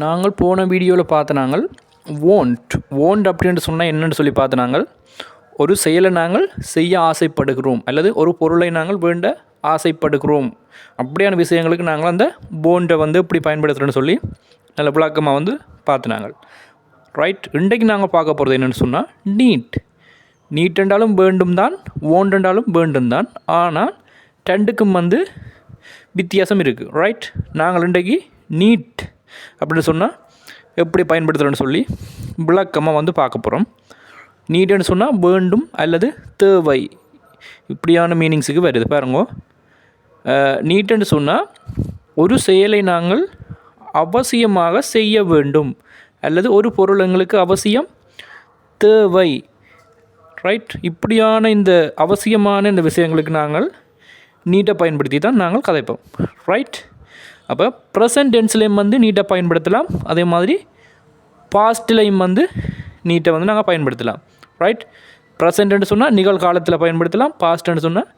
நாங்கள் போன வீடியோவில் பார்த்த நாங்கள் வோண்ட் அப்படின்ட்டு சொன்னால் என்னென்னு சொல்லி பார்த்த நாங்கள் ஒரு செயலை நாங்கள் செய்ய ஆசைப்படுகிறோம் அல்லது ஒரு பொருளை நாங்கள் வேண்ட ஆசைப்படுகிறோம் அப்படியான விஷயங்களுக்கு நாங்கள் அந்த போண்டை இப்படி பயன்படுத்துகிறோன்னு சொல்லி நல்ல விளக்கமாக பார்த்து நாங்கள் ரைட். இன்றைக்கு நாங்கள் பார்க்க போகிறது என்னென்னு சொன்னால் நீட் என்றாலும் வேண்டும் தான், வோண்ட் என்றாலும் வேண்டும் தான். ஆனால் ரெண்டுக்கும் வித்தியாசம் இருக்குது ரைட். நாங்கள் இன்றைக்கு நீட் அப்படின்னு சொன்னால் எப்படி பயன்படுத்துகிறோன்னு சொல்லி விளக்கமாக பார்க்க போகிறோம். நீடுன்னு சொன்னால் வேண்டும் அல்லது தேவை இப்படியான மீனிங்ஸுக்கு வருது பாருங்க. நீட்டுன்னு சொன்னால் ஒரு செயலை நாங்கள் அவசியமாக செய்ய வேண்டும் அல்லது ஒரு பொருள் எங்களுக்கு அவசியம் தேவை ரைட். இப்படியான இந்த அவசியமான இந்த விஷயங்களுக்கு நாங்கள் நீட்டை பயன்படுத்தி தான் நாங்கள் கதைப்போம் ரைட். அப்போ ப்ரெசன்ட் டென்ஸ்லேயும் நீட்டை பயன்படுத்தலாம், அதே மாதிரி பாஸ்ட்லேயும் நீட்டை நாங்கள் பயன்படுத்தலாம் ரைட். ப்ரெசண்ட்னு சொன்னால் நிகழ்காலத்தில் பயன்படுத்தலாம், பாஸ்ட்னு சொன்னால்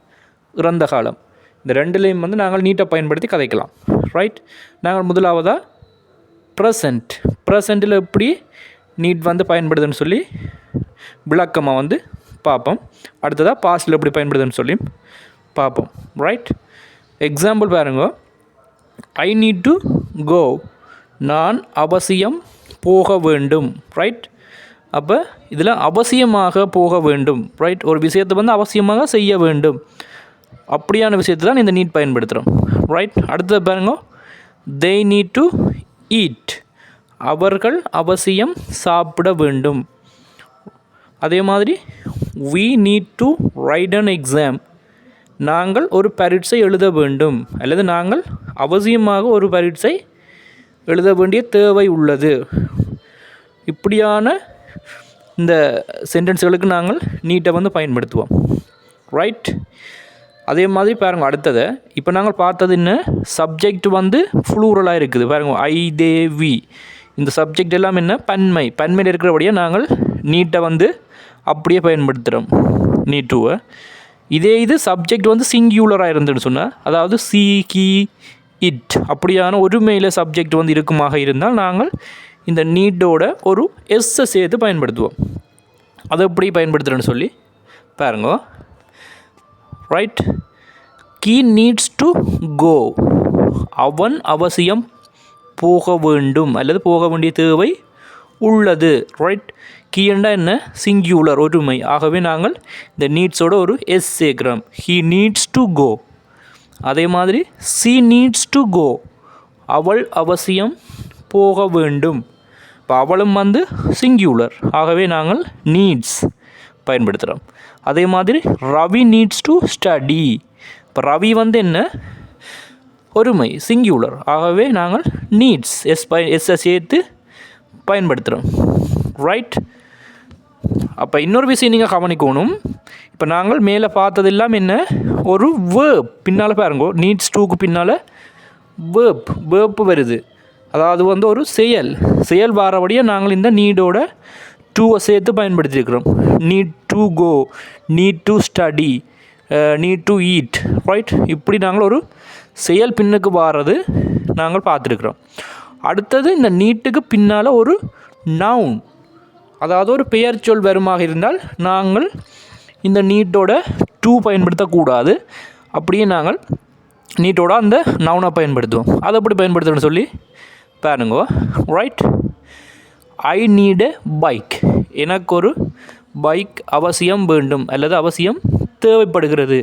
இறந்த காலம். இந்த ரெண்டுலேயும் நாங்கள் நீட்டை பயன்படுத்தி கதைக்கலாம் ரைட். நாங்கள் முதலாவதாக ப்ரெசண்ட்டில் எப்படி நீட் பயன்படுதுன்னு சொல்லி விளக்கமாக பார்ப்போம். அடுத்ததாக பாஸ்ட்டில் எப்படி பயன்படுதுன்னு சொல்லி பார்ப்போம் ரைட். எக்ஸாம்பிள் பாருங்க, ஐ நீட் டு கோ, நான் அவசியம் போக வேண்டும் ரைட். அப்போ இதில் அவசியமாக போக வேண்டும் ரைட். ஒரு விஷயத்தை அவசியமாக செய்ய வேண்டும் அப்படியான விஷயத்தை தான் இந்த நீட் பயன்படுத்துகிறோம் ரைட். அடுத்தது பாருங்க, தே நீட் டு ஈட், அவர்கள் அவசியம் சாப்பிட வேண்டும். அதே மாதிரி we need to write an exam, நாங்கள் ஒரு பரீட்சை எழுத வேண்டும் அல்லது நாங்கள் அவசியமாக ஒரு பரீட்சை எழுத வேண்டிய தேவை உள்ளது. இப்படியான இந்த சென்டென்ஸ்களுக்கு நாங்கள் நீட்டை பயன்படுத்துவோம் ரைட். அதே மாதிரி பாருங்கள், அடுத்ததை இப்போ நாங்கள் பார்த்தது என்ன, சப்ஜெக்ட் ஃப்ளூரலாக இருக்குது பாருங்க, ஐ தே வி. இந்த சப்ஜெக்ட் எல்லாம் என்ன, பன்மையில் இருக்கிறபடியாக நாங்கள் நீட்டை அப்படியே பயன்படுத்துகிறோம் நீட்டுவை. இதே இது சப்ஜெக்ட் சிங்கியூலராக இருந்துன்னு சொன்னால், அதாவது சி கி இட் அப்படியான ஒருமையில் சப்ஜெக்ட் இருக்குமாக இருந்தால் நாங்கள் இந்த நீட்டோட ஒரு எஸ்ஸை சேர்த்து பயன்படுத்துவோம். அதை எப்படி பயன்படுத்துகிறேன்னு சொல்லி பாருங்க right. He needs to go, அவன் அவசியம் போக வேண்டும் அல்லது போக வேண்டிய தேவை உள்ளது ரைட். கீண்டா என்ன, சிங்கியூலர் ஒருமை. ஆகவே நாங்கள் இந்த நீட்ஸோட ஒரு எஸ் சேர்க்கிறோம், ஹீ நீட்ஸ் டு கோ. அதே மாதிரி சி நீட்ஸ் டு கோ, அவள் அவசியம் போக வேண்டும். இப்போ அவளும் சிங்கியூலர், ஆகவே நாங்கள் நீட்ஸ் பயன்படுத்துகிறோம். அதே மாதிரி ரவி நீட்ஸ் டு ஸ்டடி. இப்போ ரவி என்ன, ஒருமை சிங்கியூலர், ஆகவே நாங்கள் நீட்ஸ் எஸ்ஸை சேர்த்து பயன்படுத்துகிறோம் ரைட். அப்போ இன்னொரு விஷயம் நீங்கள் கவனிக்கணும், இப்போ நாங்கள் மேலே பார்த்தது எல்லாம் என்ன, ஒரு வேர்ப் பின்னால் பாருங்க, நீட்ஸ் டூக்கு பின்னால் வேர்ப் வருது. அதாவது ஒரு செயல் வாரபடியாக நாங்கள் இந்த நீடோட டூவை சேர்த்து பயன்படுத்தியிருக்கிறோம். Need to go, need to study, need to eat right. இப்படி நாங்கள் ஒரு செயல் பின்னுக்கு வாரது நாங்கள் பார்த்துருக்குறோம். அடுத்தது இந்த நீட்டுக்கு பின்னால் ஒரு நவுன், அதாவது ஒரு பெயர் சொல் வருமாக இருந்தால் நாங்கள் இந்த நீட்டோட டூ பயன்படுத்தக்கூடாது, அப்படியே நாங்கள் நீட்டோட அந்த நவுனை பயன்படுத்துவோம். அதை எப்படி பயன்படுத்துகிறோன்னு சொல்லி பாருங்க right. I need a bike, எனக்கு ஒரு பைக் அவசியம் வேண்டும் அல்லது அவசியம் தேவைப்படுகிறது.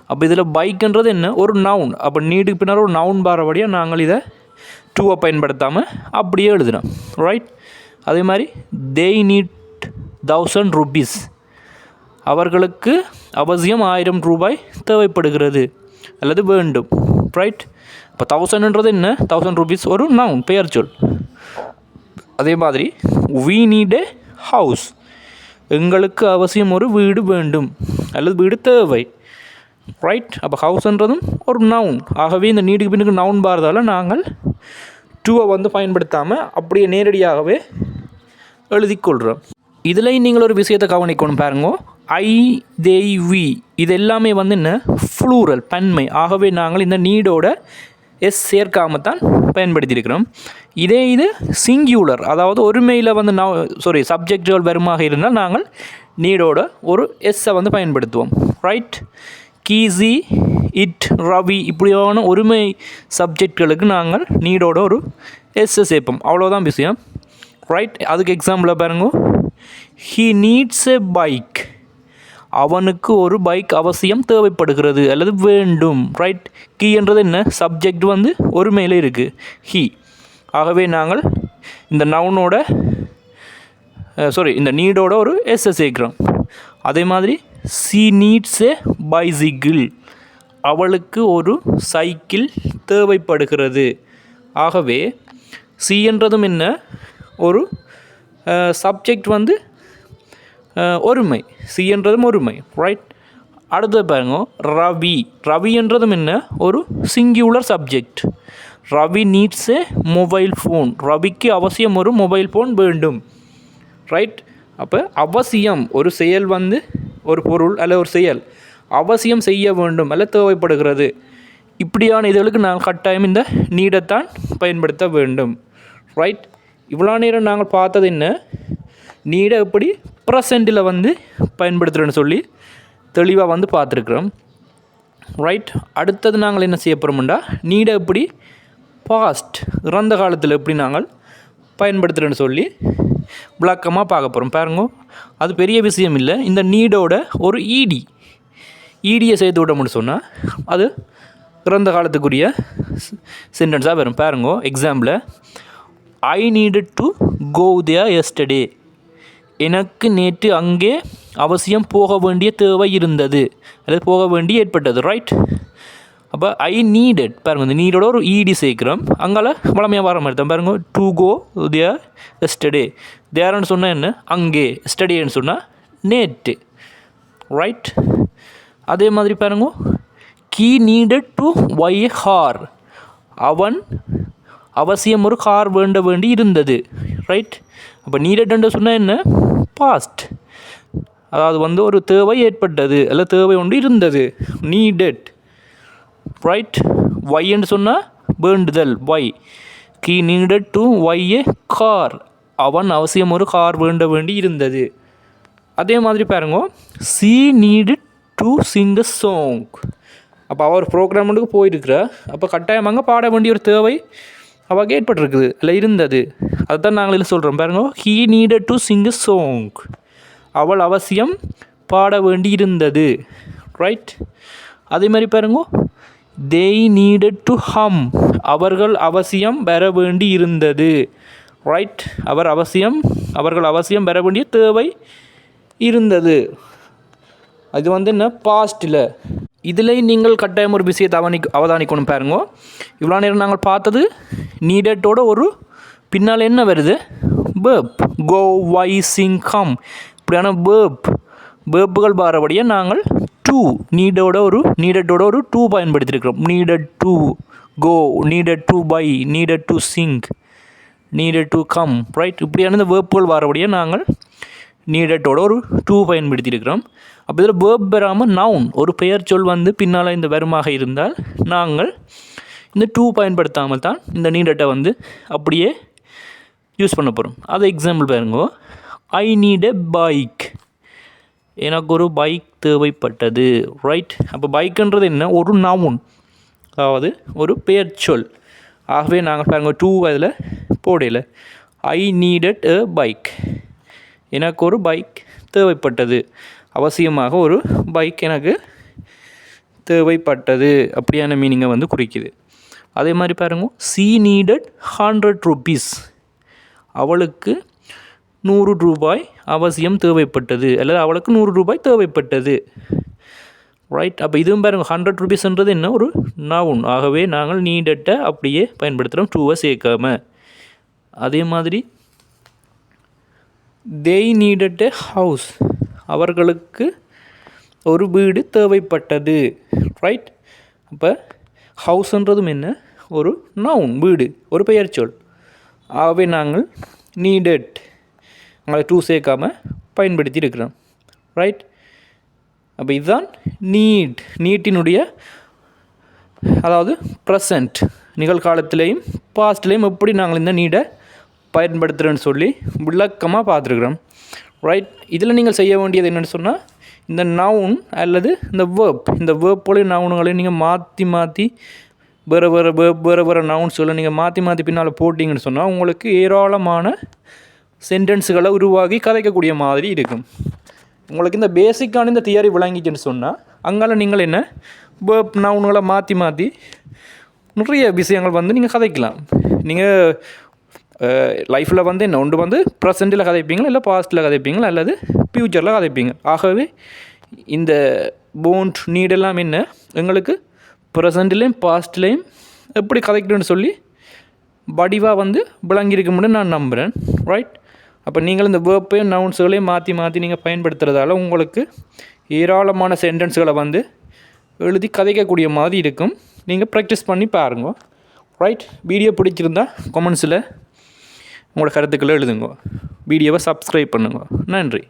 அப்போ இதில் பைக்குன்றது என்ன, ஒரு நவுன். அப்போ நீட்டுக்கு பின்னால் ஒரு நவுன் பாரபடியாக நாங்கள் இதை டூவை பயன்படுத்தாமல் அப்படியே எழுதுகிறோம் ரைட். அதே மாதிரி தே நீட் 1000 rupees, அவர்களுக்கு அவசியம் 1000 ரூபாய் தேவைப்படுகிறது அல்லது வேண்டும் ரைட். இப்போ 1000ன்றது என்ன, 1000 rupees ஒரு நவுன் பெயர் சொல். அதே மாதிரி we need a house, எங்களுக்கு அவசியம் ஒரு வீடு வேண்டும் அல்லது வீடு தேவை ரைட். அப்போ ஹவுஸ்ன்றதும் ஒரு நவுன், ஆகவே இந்த நீடுக்கு பின்னுக்கு நவுன் பாரதால் நாங்கள் டூவை பயன்படுத்தாமல் அப்படியே நேரடியாகவே எழுதிக்கொள்கிறோம். இதில் நீங்கள் ஒரு விஷயத்தை கவனிக்கணும் பாருங்க, ஐ தே வி இது எல்லாமே என்ன, ஃப்ளூரல் பன்மை. ஆகவே நாங்கள் இந்த நீடோட எஸ் சேர்க்காமல் தான் பயன்படுத்தியிருக்கிறோம். இதே இது சிங்கியூலர், அதாவது ஒருமையில் வந்து சப்ஜெக்டுகள் வருமாக இருந்தால் நாங்கள் நீடோட ஒரு எஸ்ஸை வந்து பயன்படுத்துவோம். ரைட். கீசி, இட், ரவி இப்படியான ஒருமை சப்ஜெக்ட்களுக்கு நாங்கள் நீடோட ஒரு எஸ்ஸை சேர்ப்போம். அவ்வளோதான் விஷயம். ரைட். அதுக்கு எக்ஸாம்பிளாக பாருங்க. He needs a bike. அவனுக்கு ஒரு பைக் அவசியம் தேவைப்படுகிறது அல்லது வேண்டும். ரைட். கீ என்றது என்ன? சப்ஜெக்ட் வந்து ஒருமையில் இருக்குது, ஹீ. ஆகவே நாங்கள் இந்த நவுனோட இந்த நீடோட ஒரு எஸ்ஸை சேர்க்குறோம். அதே மாதிரி சி நீட்ஸ் எ பைசிக்கிள். அவளுக்கு ஒரு சைக்கிள் தேவைப்படுகிறது. ஆகவே சி என்றதும் என்ன? ஒரு சப்ஜெக்ட் வந்து ஒருமை, சி என்றதும் ஒருமை. ரைட். அடுத்தது பாருங்க, ரவி. ரவி என்றதும் என்ன? ஒரு singular subject. Ravi needs a mobile phone. ரவிக்கு அவசியம் ஒரு மொபைல் ஃபோன் வேண்டும். ரைட். அப்போ அவசியம் ஒரு செயல் வந்து ஒரு பொருள் அல்ல ஒரு செயல் அவசியம் செய்ய வேண்டும் அல்ல தேவைப்படுகிறது. இப்படியான இதுகளுக்கு நாங்கள் கட்டாயம் இந்த நீடைத்தான் பயன்படுத்த வேண்டும். ரைட். இவ்வளோ நேரம் நாங்கள் பார்த்தது என்ன? நீடை எப்படி ப்ரெசண்டில் வந்து பயன்படுத்துகிறேன்னு சொல்லி தெளிவாக வந்து பார்த்துருக்குறோம். ரைட். அடுத்தது நாங்கள் என்ன செய்ய போகிறோம்டா, நீடை எப்படி பாஸ்ட் இறந்த காலத்தில் எப்படி நாங்கள் பயன்படுத்துகிறேன்னு சொல்லி விளக்கமாக பார்க்க போகிறோம். பாருங்க, அது பெரிய விஷயம் இல்லை. இந்த நீடோட ஒரு ஈடியை சேர்த்து விட்டோம்னு சொன்னால் அது இறந்த காலத்துக்குரிய சென்டென்ஸாக வரும். பாருங்க, example, I needed to go there yesterday. எனக்கு நேற்று அங்கே அவசியம் போக வேண்டிய தேவை இருந்தது அல்லது போக வேண்டி ஏற்பட்டது. ரைட். அப்போ ஐ நீடட் பாருங்கள், இந்த நீடோட ஒரு ஈடி சேர்க்குறோம். அங்கால வளமையாக வர மாதிரி தான் பாருங்கள். To go there yesterday. தேர்ன்னு சொன்னால் என்ன? அங்கே. எஸ்டர்டேன்னு சொன்னால் நேற்று. ரைட். அதே மாதிரி பாருங்க, he needed to buy a car. அவன் அவசியம் ஒரு கார் வேண்டி இருந்தது. ரைட். அப்போ நீடட்ன்னு சொன்னால் என்ன? பாஸ்ட். அதாவது வந்து ஒரு தேவை ஏற்பட்டது அல்ல தேவை ஒன்று இருந்தது. நீடட். ரைட். ஒய்ன்னு சொன்னால் வேண்டுதல், why. He needed to why a car. அவன் அவசியம் ஒரு கார் வேண்டி இருந்தது. அதே மாதிரி பாருங்க, she needed to sing a song. அப்போ அவர் ப்ரோக்ராமுக்கு போயிருக்கிற அப்போ கட்டாயமாக பாட வேண்டிய ஒரு தேவை அவள் ஏற்பட்டிருக்குது இல்லை இருந்தது. அதுதான் நாங்கள் இதில் சொல்கிறோம். பாருங்க, he needed to sing a song. அவள் அவசியம் பாட வேண்டி இருந்தது. ரைட். அதே மாதிரி பாருங்க, they needed to hum. அவர்கள் அவசியம் பெற வேண்டி இருந்தது. ரைட். அவர்கள் அவசியம் பெற வேண்டிய தேவை இருந்தது. அது வந்து என்ன? பாஸ்ட்டில். இதில் நீங்கள் கட்டாயம் ஒரு விஷயத்தை அவதானிக்கணும். பாருங்க, இவ்வளோ நேரம் நாங்கள் பார்த்தது நீடட்டோட ஒரு பின்னால் என்ன வருது? Verb. Go, buy, sing, come இப்படியான வேர்ப்புகள் பாரபடியாக நாங்கள் டூ நீடட்டோட ஒரு டூ பயன்படுத்தியிருக்கிறோம். Needed to go, needed to buy, needed to sing, needed to come. Right. இப்படியான இந்த வேர்ப்புகள் பாரபடியாக நாங்கள் நீடட்டோட ஒரு டூ பயன்படுத்தியிருக்கிறோம். அப்போ இதில் வேர்ப் பெறாமல் நவுன் ஒரு பெயர் சொல் வந்து பின்னால் இந்த வருமாக இருந்தால் நாங்கள் இந்த டூ பயன்படுத்தாமல் தான் இந்த நீடட்டை வந்து அப்படியே யூஸ் பண்ண போகிறோம். அது எக்ஸாம்பிள் பாருங்க, ஐ நீட் எ பைக். எனக்கு ஒரு பைக் தேவைப்பட்டது. ரைட். அப்போ பைக்குன்றது என்ன? ஒரு நவுன், அதாவது ஒரு பெயர் சொல். ஆகவே நாங்கள் பாருங்கள் டூ அதில் போடையில். ஐ நீடட் எ பைக். எனக்கு ஒரு பைக் தேவைப்பட்டது. அவசியமாக ஒரு பைக் எனக்கு தேவைப்பட்டது அப்படியான மீனிங்கை வந்து குறிக்குது. அதே மாதிரி பாருங்க, சி நீடட் 100 rupees. அவளுக்கு 100 ரூபாய் அவசியம் தேவைப்பட்டது அல்லது அவளுக்கு 100 ரூபாய் தேவைப்பட்டது. ரைட். அப்போ இதுவும் பாருங்கள் 100 rupeesன்றது என்ன? ஒரு நவுன். ஆகவே நாங்கள் நீடட்டை அப்படியே பயன்படுத்துகிறோம், டூவை சேர்க்காம. அதே மாதிரி they needed a house. அவர்களுக்கு ஒரு வீடு தேவைப்பட்டது. ரைட். அப்போ ஹவுஸ்ன்றதும் என்ன? ஒரு நவுன், வீடு, ஒரு பெயர் சொல். ஆகவே நாங்கள் நீடட் அதை டூ சேர்க்காம பயன்படுத்தி இருக்கிறோம். ரைட். அப்போ இதுதான் நீட்டினுடைய அதாவது ப்ரெசண்ட் நிகழ்காலத்திலையும் பாஸ்ட்லேயும் எப்படி நாங்கள் இந்த நீடை பயன்படுத்துகிறோன்னு சொல்லி விளக்கமாக பார்த்துருக்குறோம். ரைட். இதில் நீங்கள் செய்ய வேண்டியது என்னென்னு சொன்னால், இந்த நவுன் அல்லது இந்த வேர்ப் போல நவுன்களையும் நீங்கள் மாற்றி வேறு நவுன்ஸ்களை நீங்கள் மாற்றி பின்னால் போட்டிங்கன்னு சொன்னால் உங்களுக்கு ஏராளமான சென்டென்ஸுகளை உருவாகி கதைக்கக்கூடிய மாதிரி இருக்கும். உங்களுக்கு இந்த பேசிக்கான இந்த தியரி விளங்கிச்சுன்னு சொன்னால் அங்கால நீங்கள் என்ன வேர்ப் நவுன்களை மாற்றி நிறைய விஷயங்கள் வந்து நீங்கள் கதைக்கலாம். நீங்கள் லைஃப்பில் வந்து என்ன ஒன்று வந்து ப்ரெசென்ட்டில் கதைப்பீங்களா, இல்லை பாஸ்ட்டில் கதைப்பீங்களா, அல்லது ஃப்யூச்சரில் கதைப்பீங்க. ஆகவே இந்த போண்ட் நீடெல்லாம் என்ன எங்களுக்கு ப்ரெசென்ட்லேயும் பாஸ்ட்லேயும் எப்படி கதைக்கணும்னு சொல்லி வடிவாக வந்து விளங்கியிருக்கும்னு நான் நம்புகிறேன். ரைட். அப்போ நீங்கள் இந்த வேர்ப்பையும் நவுன்ஸுகளையும் மாற்றி நீங்கள் பயன்படுத்துகிறதால உங்களுக்கு ஏராளமான சென்டென்ஸுகளை வந்து எழுதி கதைக்கக்கூடிய மாதிரி இருக்கும். நீங்கள் ப்ராக்டிஸ் பண்ணி பாருங்க. ரைட். வீடியோ பிடிச்சிருந்தா கமெண்ட்ஸில் உங்களோட கருத்துக்களை எழுதுங்க. வீடியோவை சப்ஸ்கிரைப் பண்ணுங்க. நன்றி.